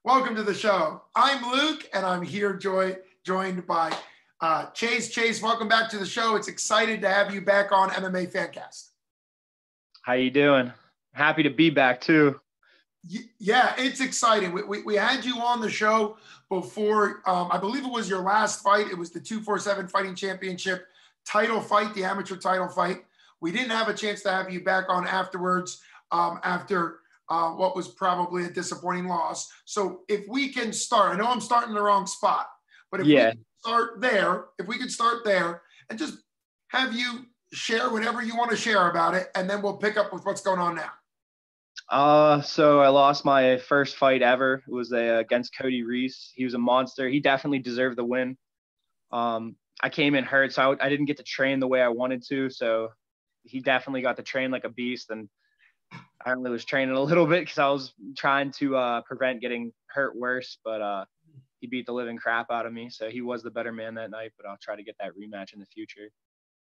Welcome to the show. I'm Luke, and I'm here joined by Chase. Chase, welcome back to the show. It's excited to have you back on MMA Fancast. How you doing? Happy to be back too. Yeah, it's exciting. We had you on the show before. I believe it was your last fight. It was the 247 Fighting Championship title fight, the amateur title fight. We didn't have a chance to have you back on afterwards after what was probably a disappointing loss. So if we can start, I know I'm starting in the wrong spot, but if we can start there and just have you share whatever you want to share about it, and then we'll pick up with what's going on now. So I lost my first fight ever. It was against Cody Reese. He was a monster. He definitely deserved the win. I came in hurt, so I didn't get to train the way I wanted to. So he definitely got to train like a beast, and I only was training a little bit because I was trying to prevent getting hurt worse, but he beat the living crap out of me. So he was the better man that night, but I'll try to get that rematch in the future.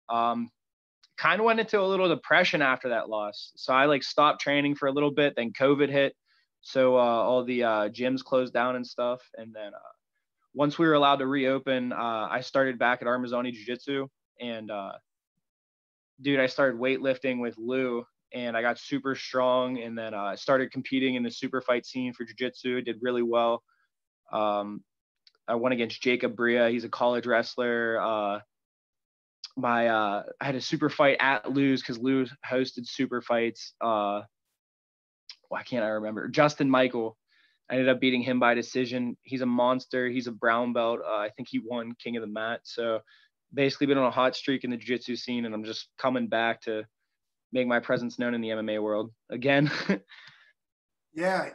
Kind of went into a little depression after that loss. So I stopped training for a little bit, then COVID hit. So all the gyms closed down and stuff. And then once we were allowed to reopen, I started back at Armazzoni Jiu-Jitsu. And dude, I started weightlifting with Lou. And I got super strong, and then I started competing in the super fight scene for jiu-jitsu. Did really well. I went against Jacob Bria. He's a college wrestler. I had a super fight at Lou's because Lou hosted super fights. Why can't I remember? Justin Michael. I ended up beating him by decision. He's a monster. He's a brown belt. I think he won King of the Mat. So basically been on a hot streak in the jiu-jitsu scene, and I'm just coming back to make my presence known in the MMA world again. Yeah.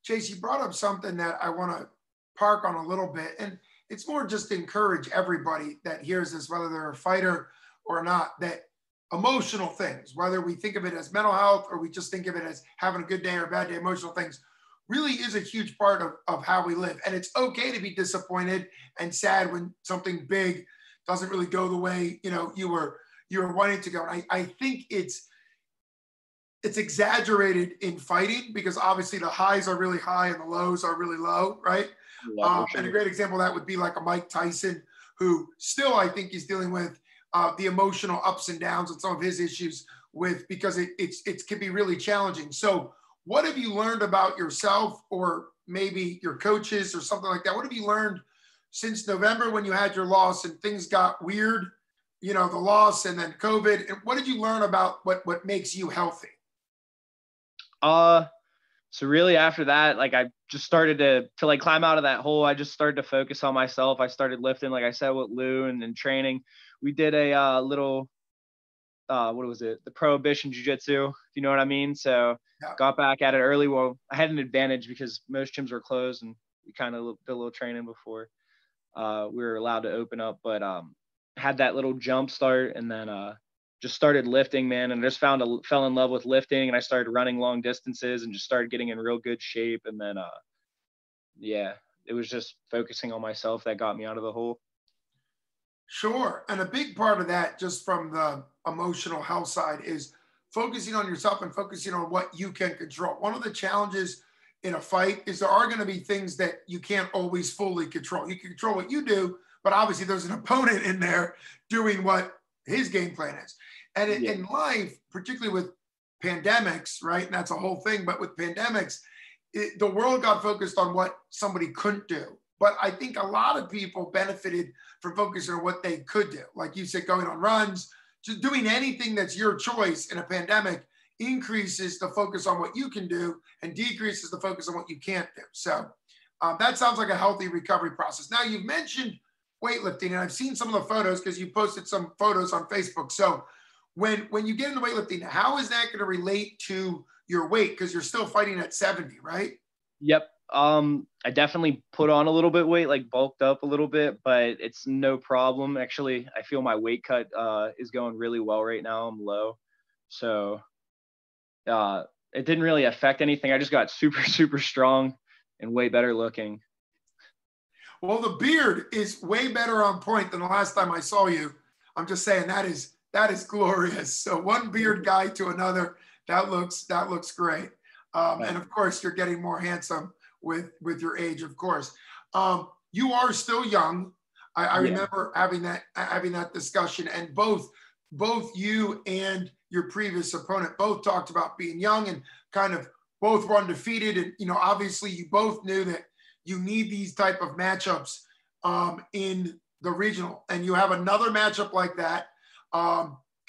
Chase, you brought up something that I want to park on a little bit, and it's more just to encourage everybody that hears this, whether they're a fighter or not, that emotional things, whether we think of it as mental health or we just think of it as having a good day or a bad day, emotional things really is a huge part of how we live. And it's okay to be disappointed and sad when something big doesn't really go the way, you were wanting to go. And I think it's exaggerated in fighting because obviously the highs are really high and the lows are really low, right? Yeah, sure. And a great example of that would be like a Mike Tyson, who still I think is dealing with the emotional ups and downs and some of his issues because it can be really challenging. So what have you learned about yourself, or maybe your coaches or something like that? What have you learned since November when you had your loss and things got weird? The loss and then COVID. And what did you learn about what makes you healthy? So really after that, I just started to climb out of that hole. I just started to focus on myself. I started lifting, like I said, with Lou and training. We did a little, what was it? The Prohibition Jiu-Jitsu, if you know what I mean? So yeah. Got back at it early. Well, I had an advantage because most gyms were closed and we kind of did a little training before we were allowed to open up, but had that little jump start, and then just started lifting, man, and just fell in love with lifting, and I started running long distances and just started getting in real good shape. And then it was just focusing on myself that got me out of the hole. Sure. And a big part of that, just from the emotional health side, is focusing on yourself and focusing on what you can control. One of the challenges in a fight is there are going to be things that you can't always fully control. You can control what you do, but obviously there's an opponent in there doing what his game plan is. And in life, particularly with pandemics, right? And that's a whole thing, but with pandemics, the world got focused on what somebody couldn't do. But I think a lot of people benefited from focusing on what they could do. Like you said, going on runs, just doing anything that's your choice in a pandemic increases the focus on what you can do and decreases the focus on what you can't do. So that sounds like a healthy recovery process. Now, you've mentioned weightlifting, and I've seen some of the photos because you posted some photos on Facebook. So when you get into weightlifting, how is that going to relate to your weight? Because you're still fighting at 70, right? Yep. I definitely put on a little bit weight, bulked up a little bit, but it's no problem. Actually, I feel my weight cut is going really well right now. I'm low. So it didn't really affect anything. I just got super, super strong and way better looking. Well, the beard is way better on point than the last time I saw you. I'm just saying that is glorious. So one beard guy to another, that looks great. And of course, you're getting more handsome with your age, of course. You are still young. I remember having that discussion, and both you and your previous opponent both talked about being young and kind of both were undefeated. And, you know, obviously you both knew that you need these type of matchups in the regional, and you have another matchup like that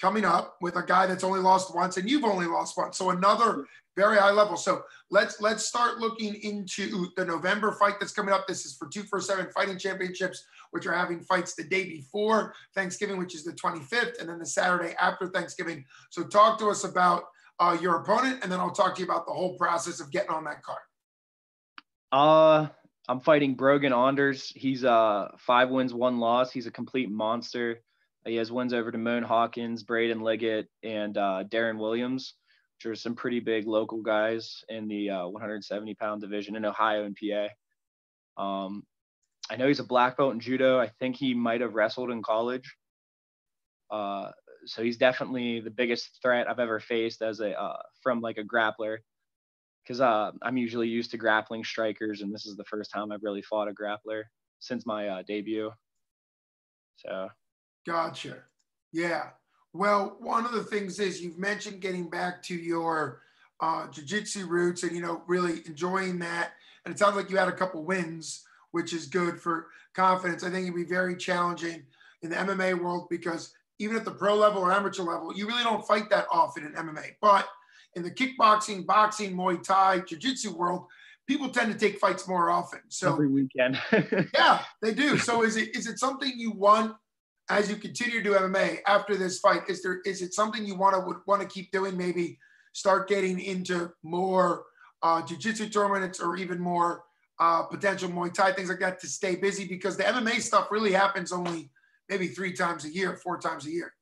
coming up with a guy that's only lost once and you've only lost once. So another very high level. So let's start looking into the November fight that's coming up. This is for 247 Fighting Championships, which are having fights the day before Thanksgiving, which is the 25th, and then the Saturday after Thanksgiving. So talk to us about your opponent, and then I'll talk to you about the whole process of getting on that card. I'm fighting Brogan Endres. He's 5 wins, 1 loss. He's a complete monster. He has wins over Damone Hawkins, Braden Liggett, and Darren Williams, which are some pretty big local guys in the 170-pound division in Ohio and PA. I know he's a black belt in judo. I think he might have wrestled in college. So he's definitely the biggest threat I've ever faced as from like a grappler, because I'm usually used to grappling strikers, and this is the first time I've really fought a grappler since my debut. So. Gotcha. Yeah. Well, one of the things is you've mentioned getting back to your jiu-jitsu roots and, you know, really enjoying that. And it sounds like you had a couple wins, which is good for confidence. I think it'd be very challenging in the MMA world because even at the pro level or amateur level, you really don't fight that often in MMA. But in the kickboxing, boxing, Muay Thai, jiu-jitsu world, people tend to take fights more often. So every weekend. Yeah, they do. So is it something you want as you continue to do MMA after this fight? Is it something you would want to keep doing? Maybe start getting into more jiu-jitsu tournaments or even more potential Muay Thai, things like that, to stay busy, because the MMA stuff really happens only maybe 3 times a year, 4 times a year.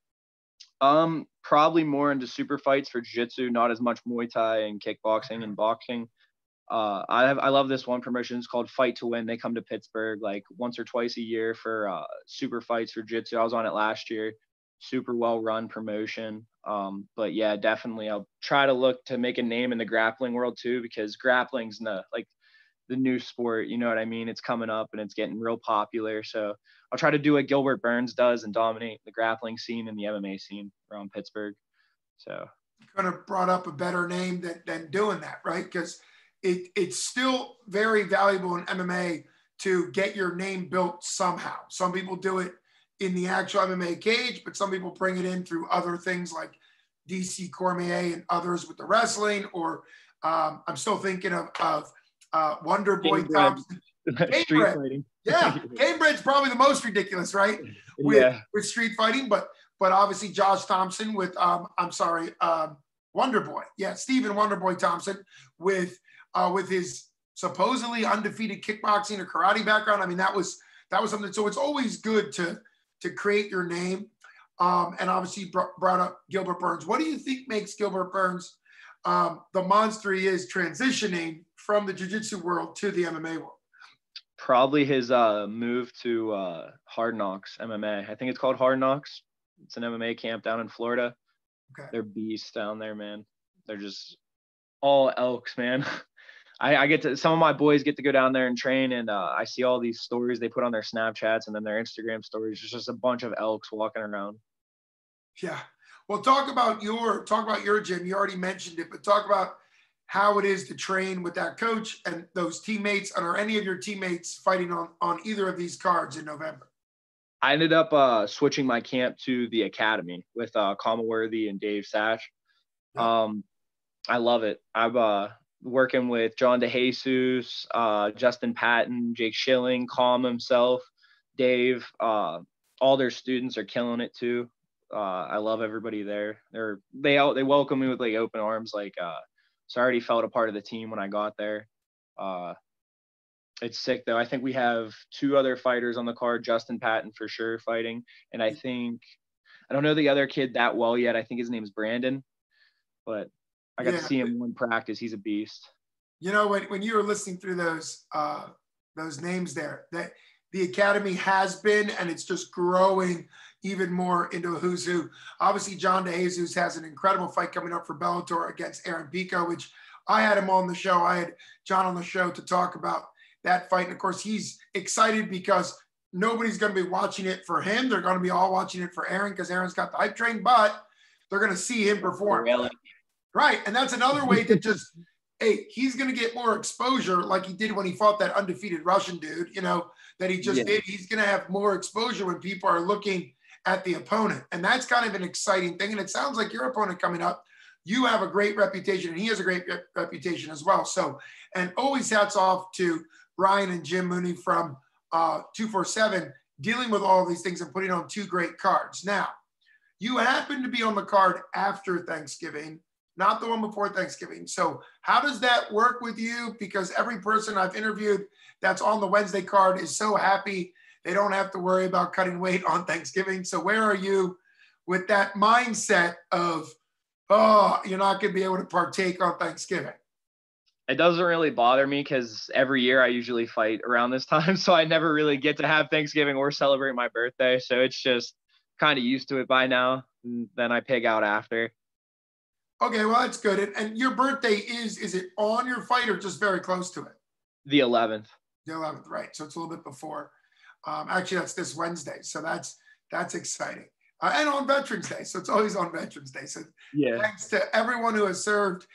Probably more into super fights for jiu-jitsu, not as much Muay Thai and kickboxing and boxing. I love this one promotion. It's called Fight to Win. They come to Pittsburgh like once or twice a year for super fights for jiu-jitsu. I was on it last year. Super well run promotion. But yeah, definitely I'll try to look to make a name in the grappling world too, because grappling's the new sport, you know what I mean? It's coming up and it's getting real popular. So I'll try to do what Gilbert Burns does and dominate the grappling scene and the MMA scene around Pittsburgh. So kind of brought up a better name than doing that, right? Because it's still very valuable in MMA to get your name built somehow. Some people do it in the actual MMA cage, but some people bring it in through other things like DC Cormier and others with the wrestling, or I'm still thinking of Wonder Boy Thompson. Street fighting. Yeah, Cambridge's probably the most ridiculous, right? With street fighting, but obviously Josh Thompson with Wonder Boy. Yeah, Stephen Wonder Boy Thompson with his supposedly undefeated kickboxing or karate background. I mean, that was something. So it's always good to create your name. And obviously brought up Gilbert Burns. What do you think makes Gilbert Burns the monster he is, transitioning from the jiu-jitsu world to the MMA world? Probably his move to Hard Knocks MMA. I think it's called Hard Knocks. It's an MMA camp down in Florida. Okay. They're beasts down there, man. They're just all elks, man. Some of my boys get to go down there and train, and I see all these stories they put on their Snapchats and then their Instagram stories. There's just a bunch of elks walking around. Yeah. Well, talk about your gym. You already mentioned it, but talk about how it is to train with that coach and those teammates. And are any of your teammates fighting on either of these cards in November? I ended up switching my camp to the Academy with Commonworthy and Dave Satch. Yeah. I love it. I'm working with John DeJesus, Justin Patton, Jake Schilling, Calm himself, Dave. All their students are killing it too. I love everybody there. They welcome me with like open arms. So I already felt a part of the team when I got there. It's sick though. I think we have 2 other fighters on the card, Justin Patton for sure fighting. And I don't know the other kid that well yet. I think his name is Brandon, but I got to see him in practice. He's a beast. You know, when you were listening through those names there, that the Academy has been, and it's just growing even more into a who's who. Obviously, John DeJesus has an incredible fight coming up for Bellator against Aaron Pico, which I had him on the show. I had John on the show to talk about that fight. And of course, he's excited because nobody's going to be watching it for him. They're going to be all watching it for Aaron because Aaron's got the hype train, but they're going to see him perform. Really? Right. And that's another way to just, hey, he's going to get more exposure like he did when he fought that undefeated Russian dude, that he just did. He's going to have more exposure when people are looking at the opponent. And that's kind of an exciting thing. And it sounds like your opponent coming up, you have a great reputation and he has a great reputation as well. So, and always hats off to Ryan and Jim Mooney from 247 dealing with all these things and putting on two great cards. Now, you happen to be on the card after Thanksgiving, not the one before Thanksgiving. So how does that work with you? Because every person I've interviewed that's on the Wednesday card is so happy they don't have to worry about cutting weight on Thanksgiving. So where are you with that mindset of, oh, you're not going to be able to partake on Thanksgiving? It doesn't really bother me because every year I usually fight around this time. So I never really get to have Thanksgiving or celebrate my birthday. So it's just kind of used to it by now. And then I pig out after. Okay, well, that's good. And your birthday is it on your fight or just very close to it? The 11th. The 11th, right. So it's a little bit before. Actually, that's this Wednesday. So that's exciting. And on Veterans Day. So it's always on Veterans Day. So thanks to everyone who has served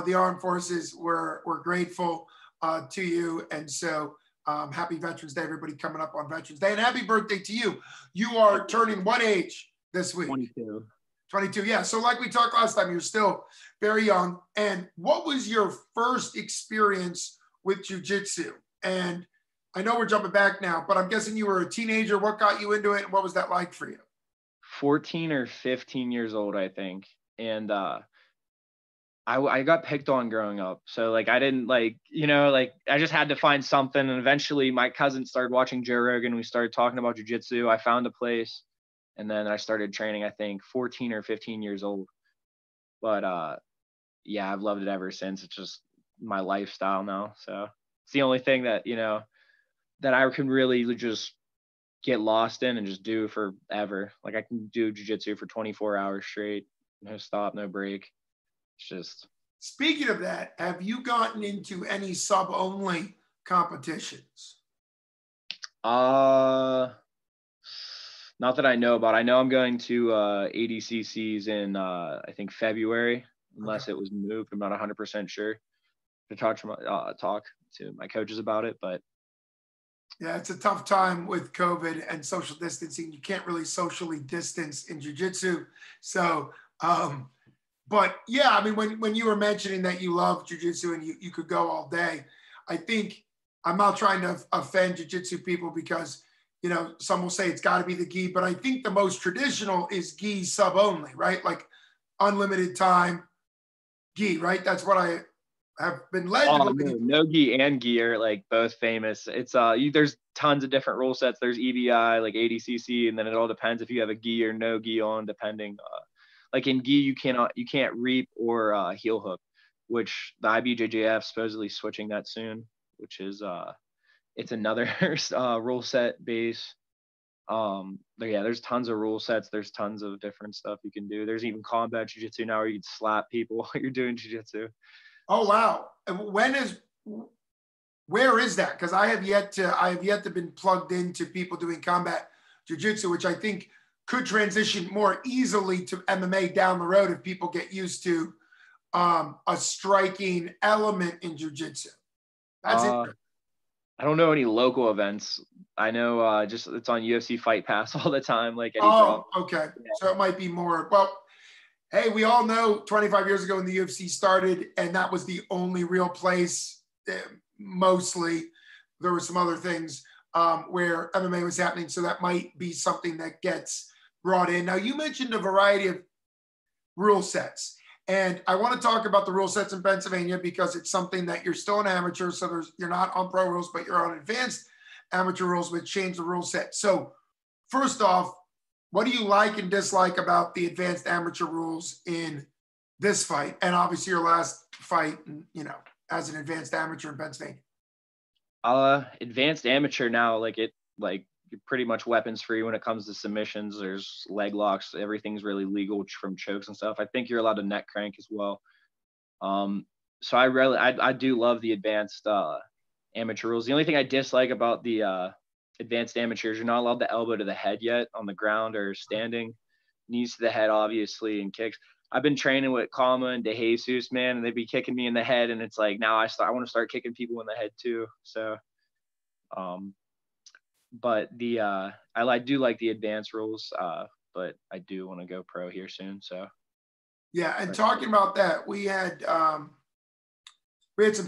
the armed forces. We're grateful to you. And so happy Veterans Day, everybody coming up on Veterans Day. And happy birthday to you. You are turning what age this week? 22. 22, yeah. So like we talked last time, you're still very young. And what was your first experience with jiu-jitsu? And I know we're jumping back now, but I'm guessing you were a teenager. What got you into it and what was that like for you? 14 or 15 years old, I think. And I got picked on growing up. So like I didn't I just had to find something. And eventually my cousin started watching Joe Rogan. We started talking about jiu-jitsu. I found a place. And then I started training, I think, 14 or 15 years old. But, I've loved it ever since. It's just my lifestyle now. So it's the only thing that, that I can really just get lost in and just do forever. Like I can do jiu-jitsu for 24 hours straight, no stop, no break. It's just. Speaking of that, have you gotten into any sub-only competitions? Not that I know about. I know I'm going to ADCCs in, I think, February, unless it was moved. I'm not 100% sure to talk to my coaches about it. But yeah, it's a tough time with COVID and social distancing. You can't really socially distance in jiu-jitsu. So, but yeah, I mean, when you were mentioning that you love jiu-jitsu and you could go all day, I think I'm not trying to offend jiu-jitsu people because some will say it's got to be the gi, but I think the most traditional is gi sub only, right? Like unlimited time gi, right? That's what I have been led to believe. No gi and gi are like both famous. It's there's tons of different rule sets. There's EBI, like ADCC, and then it all depends if you have a gi or no gi on, depending. Like in gi, you can't reap or heel hook, which the IBJJF supposedly switching that soon, which is it's another rule set base. There's tons of rule sets. There's tons of different stuff you can do. There's even combat jiu-jitsu now where you can slap people while you're doing jiu-jitsu. Oh wow! Where is that? Because I have yet to been plugged into people doing combat jiu-jitsu, which I think could transition more easily to MMA down the road if people get used to a striking element in jiu-jitsu. That's interesting. I don't know any local events. I know just it's on UFC Fight Pass all the time. Like okay. Yeah. So it might be more. Well, hey, we all know 25 years ago when the UFC started, and that was the only real place. Mostly, there were some other things where MMA was happening. So that might be something that gets brought in. Now, you mentioned a variety of rule sets. And I want to talk about the rule sets in Pennsylvania because it's something that you're still an amateur. So you're not on pro rules, but you're on advanced amateur rules, which change the rule set. So first off, what do you like and dislike about the advanced amateur rules in this fight? And obviously your last fight, as an advanced amateur in Pennsylvania. Advanced amateur now, you're pretty much weapons free when it comes to submissions. There's leg locks. Everything's really legal from chokes and stuff. I think you're allowed to neck crank as well. so I do love the advanced amateur rules. The only thing I dislike about the advanced amateurs, you're not allowed to elbow to the head yet on the ground or standing. Knees to the head, obviously, and kicks. I've been training with Kama and De Jesus, man, and they'd be kicking me in the head, and it's like now I want to start kicking people in the head too. So, but I do like the advanced rules, but I do want to go pro here soon. So, yeah, and talking about that, we had some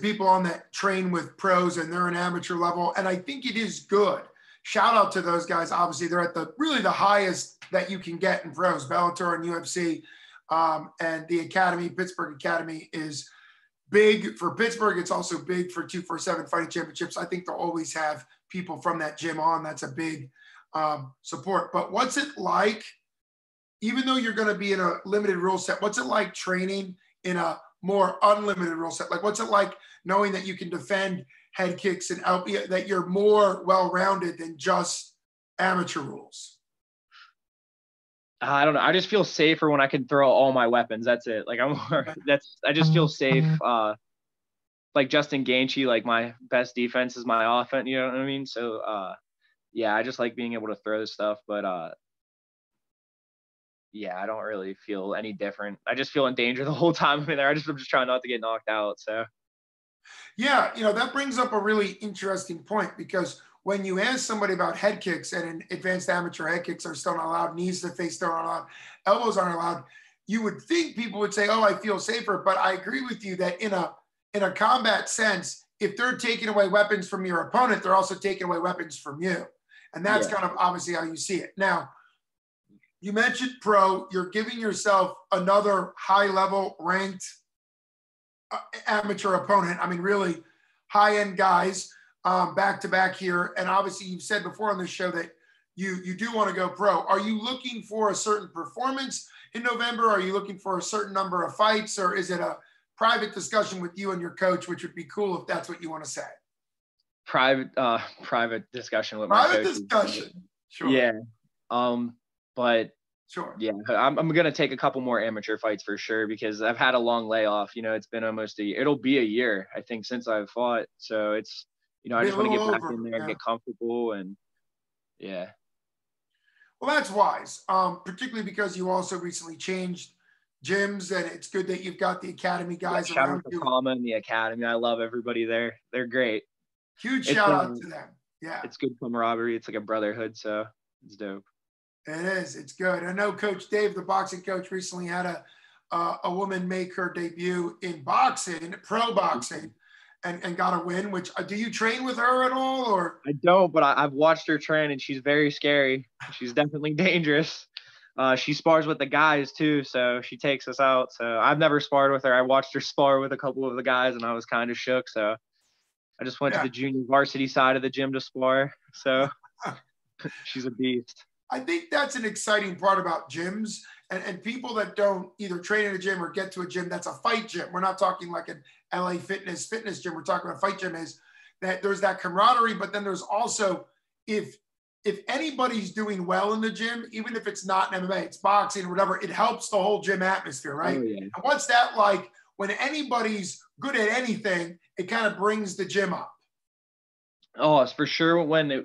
people on that train with pros, and they're an amateur level, and I think it is good. Shout out to those guys. Obviously, they're at the highest that you can get in pros, Bellator and UFC. And the Academy, Pittsburgh Academy, is big for Pittsburgh. It's also big for 247 Fighting Championships. I think they'll always have people from that gym on. That's a big support. But what's it like, even though you're going to be in a limited rule set, what's it like training in a more unlimited rule set? Like, what's it like knowing that you can defend head kicks and that you're more well-rounded than just amateur rules? I don't know. I just feel safer when I can throw all my weapons. That's it. Like I just feel safe. Like Justin Gaethje, like my best defense is my offense. You know what I mean? So, yeah, I just like being able to throw stuff, but, yeah, I don't really feel any different. I just feel in danger the whole time I'm in there. I'm just trying not to get knocked out. So, yeah, that brings up a really interesting point, because when you ask somebody about head kicks, and in advanced amateur, head kicks are still not allowed, knees to the face still not allowed, elbows aren't allowed, you would think people would say, oh, I feel safer. But I agree with you that in a combat sense, if they're taking away weapons from your opponent, they're also taking away weapons from you. And that's kind of obviously how you see it. Now, you mentioned pro, you're giving yourself another high-level ranked amateur opponent. I mean, really high-end guys back-to-back here. And obviously, you've said before on this show that you do want to go pro. Are you looking for a certain performance in November? Are you looking for a certain number of fights? Or is it a private discussion with you and your coach, which would be cool if that's what you want to say? Private discussion with my coach. Private discussion. Sure. Yeah. But sure. Yeah, I'm going to take a couple more amateur fights for sure, because I've had a long layoff. It's been almost it'll be a year, I think, since I've fought. So it's, I just want to get back in there and get comfortable, and yeah. Well, that's wise, particularly because you also recently changed gyms, and it's good that you've got the Academy guys around you. Shout out to Kama and the Academy. I love everybody there. They're great. Huge shout out to them. Yeah. It's good camaraderie. It's like a brotherhood, so it's dope. It is. It's good. I know Coach Dave, the boxing coach, recently had a woman make her debut in boxing, pro boxing, and got a win. Which do you train with her at all, or? I don't, but I've watched her train, and she's very scary. She's definitely dangerous. She spars with the guys too, so she takes us out. So I've never sparred with her. I watched her spar with a couple of the guys, and I was kind of shook. So I just went to the junior varsity side of the gym to spar. So she's a beast. I think that's an exciting part about gyms and people that don't either train in a gym or get to a gym that's a fight gym. We're not talking like an LA fitness gym. We're talking about a fight gym, is that there's that camaraderie, but then there's also, if anybody's doing well in the gym, even if it's not an MMA, it's boxing or whatever, it helps the whole gym atmosphere, right? Oh, yeah. And what's that like when anybody's good at anything, it kind of brings the gym up? Oh, it's for sure. When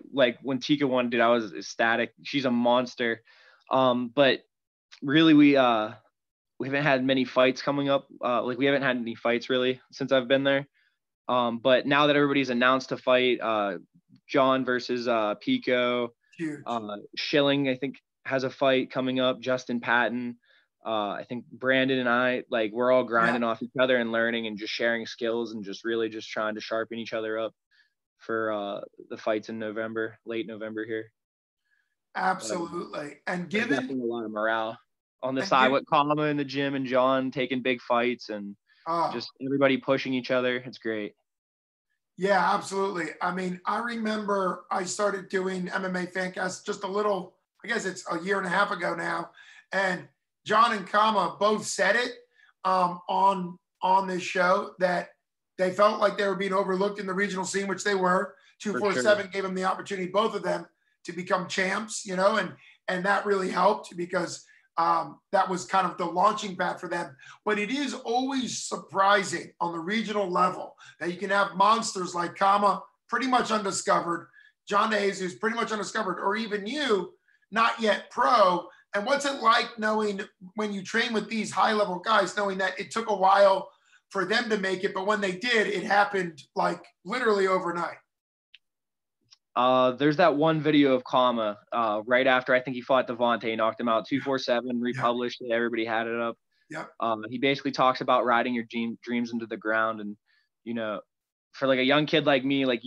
Tika won, dude, I was ecstatic. She's a monster. But really, we haven't had many fights coming up. We haven't had any fights really since I've been there. But now that everybody's announced to fight, John versus Pico, Schilling, I think, has a fight coming up. Justin Patton, I think Brandon and I, we're all grinding off each other and learning and just sharing skills and just really just trying to sharpen each other up for the fights in November, late November here. Absolutely. And given definitely a lot of morale on the side with Kama in the gym and John taking big fights and just everybody pushing each other. It's great. Yeah, absolutely. I mean, I remember I started doing MMA Fancast just a little, I guess it's a year and a half ago now. And John and Kama both said it on this show, that they felt like they were being overlooked in the regional scene, which they were. 247 gave them the opportunity, both of them, to become champs, and that really helped because that was kind of the launching pad for them. But it is always surprising on the regional level that you can have monsters like Kama, pretty much undiscovered, John DeJesus, pretty much undiscovered, or even you, not yet pro. And what's it like knowing when you train with these high-level guys, knowing that it took a while for them to make it, but when they did, it happened like literally overnight? There's that one video of Kama right after I think he fought Devontae, knocked him out 247, republished it. Everybody had it up. Yep. He basically talks about riding your dreams into the ground. And, for like a young kid like me, like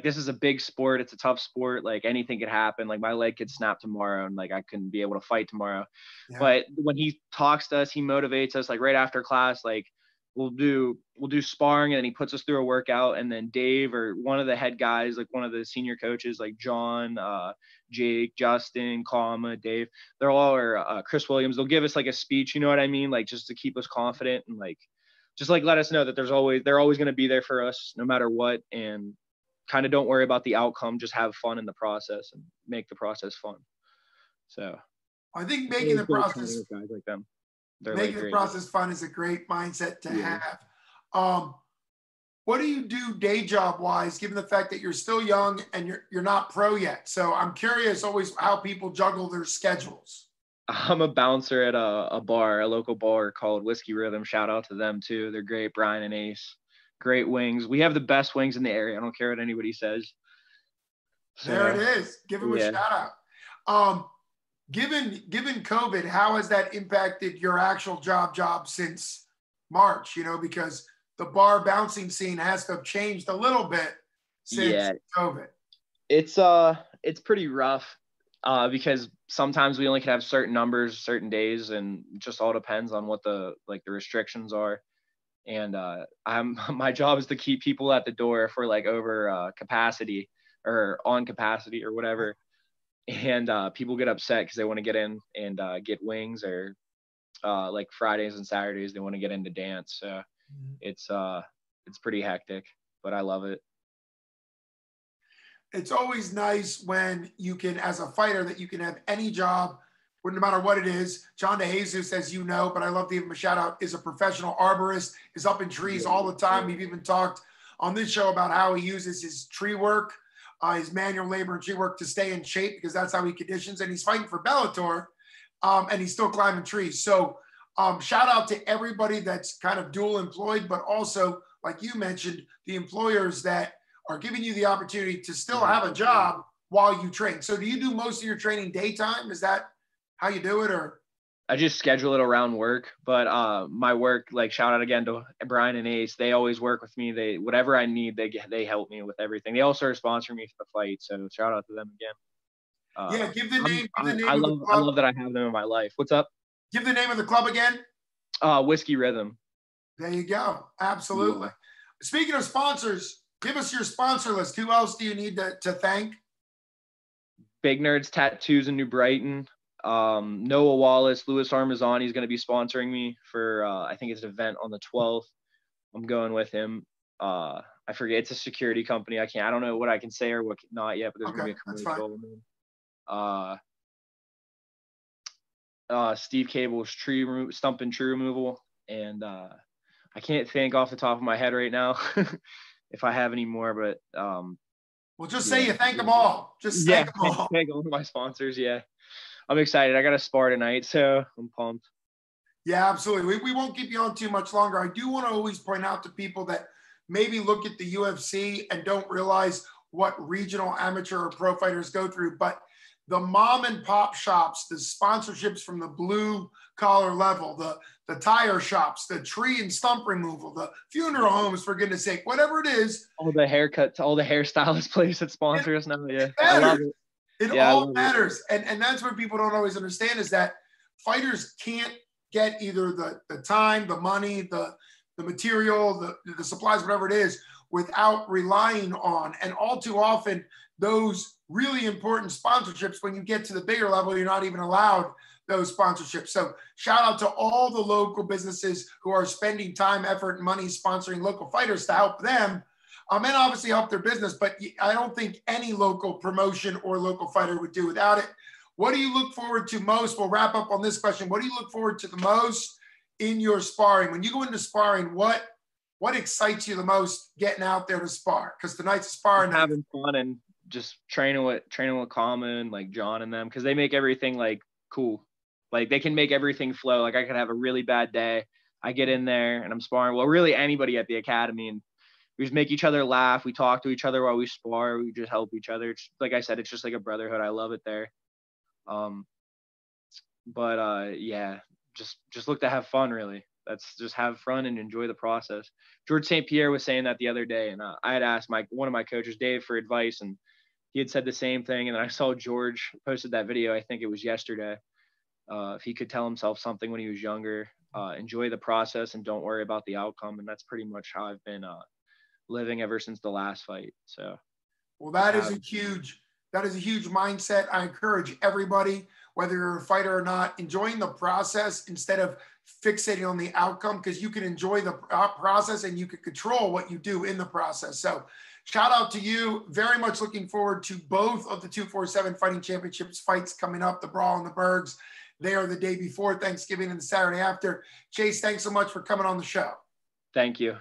this is a big sport. It's a tough sport. Like anything could happen. Like my leg could snap tomorrow and like I couldn't be able to fight tomorrow. Yeah. But when he talks to us, he motivates us. Like right after class, like we'll do sparring, and then he puts us through a workout. And then Dave, or one of the head guys, like one of the senior coaches, like John, Jake, Justin, Kama, Dave, they're all, or Chris Williams, they'll give us like a speech, you know what I mean? Like just to keep us confident and like, just like let us know that they're always going to be there for us no matter what. And kind of don't worry about the outcome, just have fun in the process and make the process fun. So I think making the process, guys like them, making the process fun is a great mindset to have. What do you do day job wise, given the fact that you're still young and you're not pro yet? So I'm curious always how people juggle their schedules. I'm a bouncer at a bar, a local bar called Whiskey Rhythm. Shout out to them too. They're great. Brian and Ace. Great wings. We have the best wings in the area. I don't care what anybody says. So, there it is. Give them a shout out. Given COVID, how has that impacted your actual job since March? Because the bar bouncing scene has to have changed a little bit since COVID. It's pretty rough because sometimes we only can have certain numbers, certain days, and it just all depends on what the restrictions are. And my job is to keep people at the door if we're like over capacity or on capacity or whatever. And people get upset because they want to get in and get wings, or like Fridays and Saturdays they want to get into dance. So it's pretty hectic, but I love it. It's always nice when you can, as a fighter, that you can have any job, no matter what it is. John DeJesus, as you know, but I love to give him a shout out, is a professional arborist, is up in trees all the time. We've even talked on this show about how he uses his tree work, his manual labor and tree work to stay in shape, because that's how he conditions. And he's fighting for Bellator, and he's still climbing trees. So shout out to everybody that's kind of dual employed, but also, like you mentioned, the employers that are giving you the opportunity to still have a job while you train. So do you do most of your training daytime? Is that how you do it? Or I just schedule it around work, but my work, like shout out again to Brian and Ace, they always work with me. Whatever I need, they help me with everything. They also sponsor me for the fight, so shout out to them again. Give the name. I love that I have them in my life. What's up? Give the name of the club again. Whiskey Rhythm. There you go. Absolutely. Yeah. Speaking of sponsors, give us your sponsor list. Who else do you need to thank? Big Nerds Tattoos in New Brighton. Noah Wallace, Louis Armazani is going to be sponsoring me for I think it's an event on the 12th. I'm going with him. I forget, it's a security company. I don't know what I can say or what not yet, but there's going to be a commercial. Steve Cable's stump and tree removal, and I can't think off the top of my head right now if I have any more, but well, just say you thank them all. Just thank them all. Thank all my sponsors. Yeah. I'm excited. I got a spar tonight, so I'm pumped. Yeah, absolutely. We won't keep you on too much longer. I do want to always point out to people that maybe look at the UFC and don't realize what regional amateur or pro fighters go through, but the mom and pop shops, the sponsorships from the blue collar level, the tire shops, the tree and stump removal, the funeral homes, for goodness sake, whatever it is. All the haircuts, all the hairstylist places that sponsor us now. Yeah, I love it. It all matters. And that's what people don't always understand, is that fighters can't get either the time, the money, the material, the supplies, whatever it is, without relying on. And all too often, those really important sponsorships, when you get to the bigger level, you're not even allowed those sponsorships. So shout out to all the local businesses who are spending time, effort, and money sponsoring local fighters to help them. And obviously help their business, but I don't think any local promotion or local fighter would do without it. What do you look forward to most? We'll wrap up on this question. What do you look forward to the most in your sparring? When you go into sparring, what excites you the most getting out there to spar? Because tonight's a sparring night. Having fun and just training with Common, like John and them, because they make everything like cool. Like they can make everything flow. Like I could have a really bad day. I get in there and I'm sparring. Well, really anybody at the academy, and we just make each other laugh. We talk to each other while we spar. We just help each other. It's, like I said, it's just like a brotherhood. I love it there. Yeah, just look to have fun, really. That's just have fun and enjoy the process. George St. Pierre was saying that the other day, and I had asked one of my coaches, Dave, for advice, and he had said the same thing. And then I saw George posted that video. I think it was yesterday. If he could tell himself something when he was younger, enjoy the process and don't worry about the outcome. And that's pretty much how I've been living ever since the last fight. So, well, that is a huge mindset. I encourage everybody, whether you're a fighter or not, enjoying the process instead of fixating on the outcome, because you can enjoy the process and you can control what you do in the process. So shout out to you. Very much looking forward to both of the 247 Fighting Championships fights coming up, the Brawl and the Bergs. They are the day before Thanksgiving and the Saturday after. Chase, thanks so much for coming on the show. Thank you.